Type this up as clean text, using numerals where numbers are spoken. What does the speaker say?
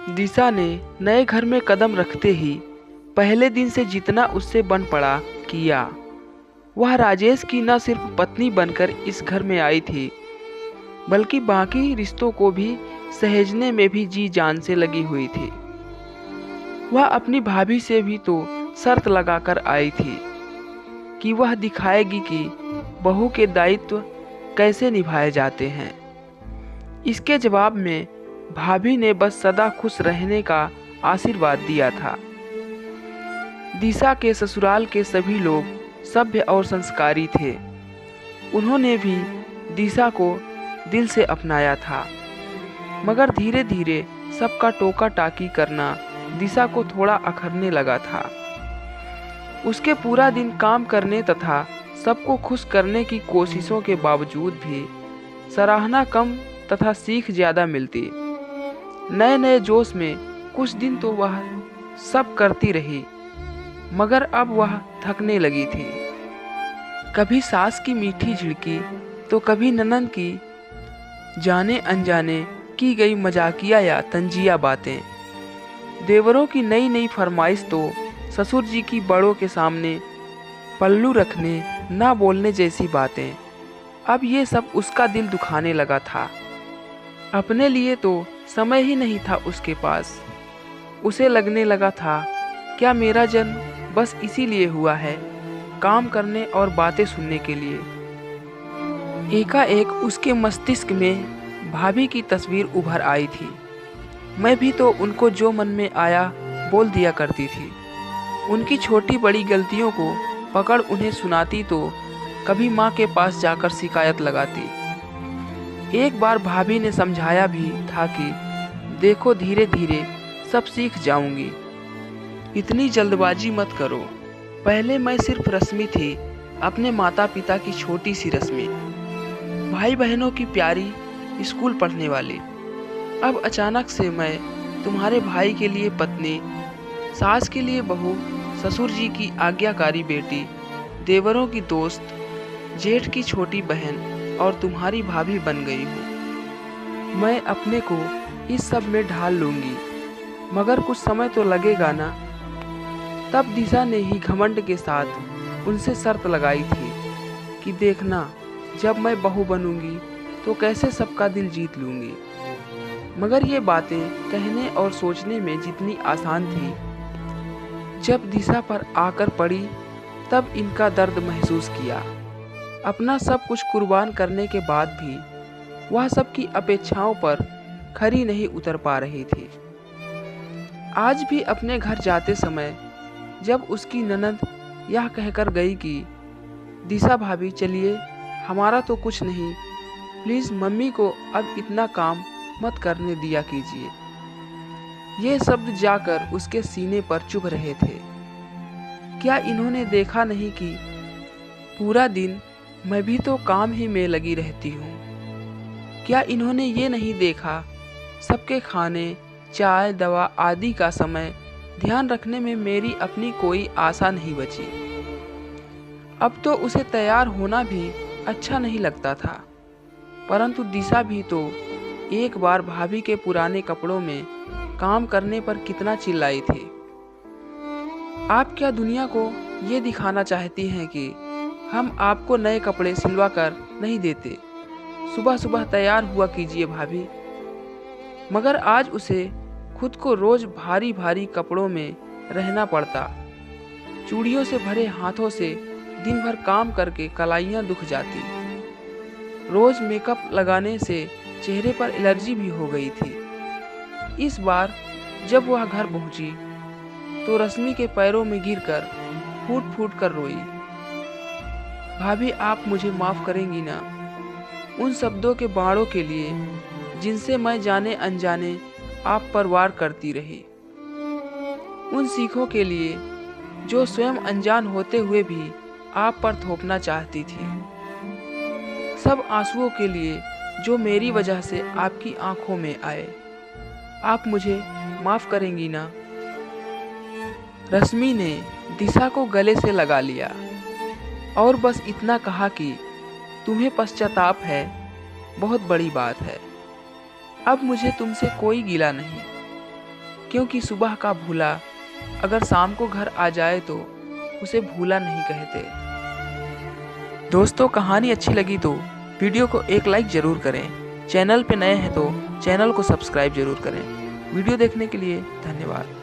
दिशा ने नए घर में कदम रखते ही पहले दिन से जितना उससे बन पड़ा किया। वह राजेश की न सिर्फ पत्नी बनकर इस घर में आई थी, बल्कि बाकी रिश्तों को भी सहेजने में भी जी जान से लगी हुई थी। वह अपनी भाभी से भी तो शर्त लगाकर आई थी कि वह दिखाएगी कि बहू के दायित्व कैसे निभाए जाते हैं। इसके जवाब में भाभी ने बस सदा खुश रहने का आशीर्वाद दिया था। दिशा के ससुराल के सभी लोग सभ्य और संस्कारी थे। उन्होंने भी दिशा को दिल से अपनाया था, मगर धीरे धीरे सबका टोका टाकी करना दिशा को थोड़ा अखरने लगा था। उसके पूरा दिन काम करने तथा सबको खुश करने की कोशिशों के बावजूद भी सराहना कम तथा सीख ज़्यादा मिलती। नए नए जोश में कुछ दिन तो वह सब करती रही, मगर अब वह थकने लगी थी। कभी सास की मीठी झिड़की तो कभी ननद की जाने अनजाने की गई मजाकिया या तंजिया बातें, देवरों की नई नई फरमाइश तो ससुर जी की बड़ों के सामने पल्लू रखने ना बोलने जैसी बातें। अब ये सब उसका दिल दुखाने लगा था। अपने लिए तो समय ही नहीं था उसके पास। उसे लगने लगा था, क्या मेरा जन्म बस इसीलिए हुआ है, काम करने और बातें सुनने के लिए। एकाएक उसके मस्तिष्क में भाभी की तस्वीर उभर आई थी। मैं भी तो उनको जो मन में आया बोल दिया करती थी। उनकी छोटी बड़ी गलतियों को पकड़ उन्हें सुनाती तो कभी माँ के पास जाकर शिकायत लगाती। एक बार भाभी ने समझाया भी था कि देखो धीरे धीरे सब सीख जाऊंगी, इतनी जल्दबाजी मत करो। पहले मैं सिर्फ रश्मि थी, अपने माता पिता की छोटी सी रश्मि, भाई बहनों की प्यारी स्कूल पढ़ने वाली। अब अचानक से मैं तुम्हारे भाई के लिए पत्नी, सास के लिए बहू, ससुर जी की आज्ञाकारी बेटी, देवरों की दोस्त, जेठ की छोटी बहन और तुम्हारी भाभी बन गई हूँ। मैं अपने को इस सब में ढाल लूँगी, मगर कुछ समय तो लगेगा ना। तब दिशा ने ही घमंड के साथ उनसे शर्त लगाई थी कि देखना, जब मैं बहू बनूंगी तो कैसे सबका दिल जीत लूँगी। मगर ये बातें कहने और सोचने में जितनी आसान थी, जब दिशा पर आकर पड़ी तब इनका दर्द महसूस किया। अपना सब कुछ कुर्बान करने के बाद भी वह सबकी अपेक्षाओं पर खरी नहीं उतर पा रही थी। आज भी अपने घर जाते समय जब उसकी ननद यह कहकर गई कि दिशा भाभी चलिए, हमारा तो कुछ नहीं, प्लीज़ मम्मी को अब इतना काम मत करने दिया कीजिए, ये शब्द जाकर उसके सीने पर चुभ रहे थे। क्या इन्होंने देखा नहीं कि पूरा दिन मैं भी तो काम ही में लगी रहती हूँ? क्या इन्होंने ये नहीं देखा सबके खाने, चाय, दवा आदि का समय ध्यान रखने में मेरी अपनी कोई आशा नहीं बची? अब तो उसे तैयार होना भी अच्छा नहीं लगता था, परंतु दिशा भी तो एक बार भाभी के पुराने कपड़ों में काम करने पर कितना चिल्लाई थी। आप क्या दुनिया को ये दिखाना चाहती हैं कि हम आपको नए कपड़े सिलवा कर नहीं देते? सुबह सुबह तैयार हुआ कीजिए भाभी। मगर आज उसे खुद को रोज भारी भारी कपड़ों में रहना पड़ता। चूड़ियों से भरे हाथों से दिन भर काम करके कलाइयाँ दुख जाती। रोज मेकअप लगाने से चेहरे पर एलर्जी भी हो गई थी। इस बार जब वह घर पहुंची तो रश्मि के पैरों में गिरकर फूट फूट कर रोई। भाभी, आप मुझे माफ़ करेंगी ना, उन शब्दों के बाणों के लिए जिनसे मैं जाने अनजाने आप पर वार करती रही, उन सीखों के लिए जो स्वयं अनजान होते हुए भी आप पर थोपना चाहती थी, सब आंसुओं के लिए जो मेरी वजह से आपकी आंखों में आए। आप मुझे माफ़ करेंगी ना? रश्मि ने दिशा को गले से लगा लिया और बस इतना कहा कि तुम्हें पश्चाताप है, बहुत बड़ी बात है। अब मुझे तुमसे कोई गिला नहीं। क्योंकि सुबह का भूला अगर शाम को घर आ जाए तो उसे भूला नहीं कहते। दोस्तों, कहानी अच्छी लगी तो वीडियो को एक लाइक ज़रूर करें। चैनल पे नए हैं तो चैनल को सब्सक्राइब जरूर करें। वीडियो देखने के लिए धन्यवाद।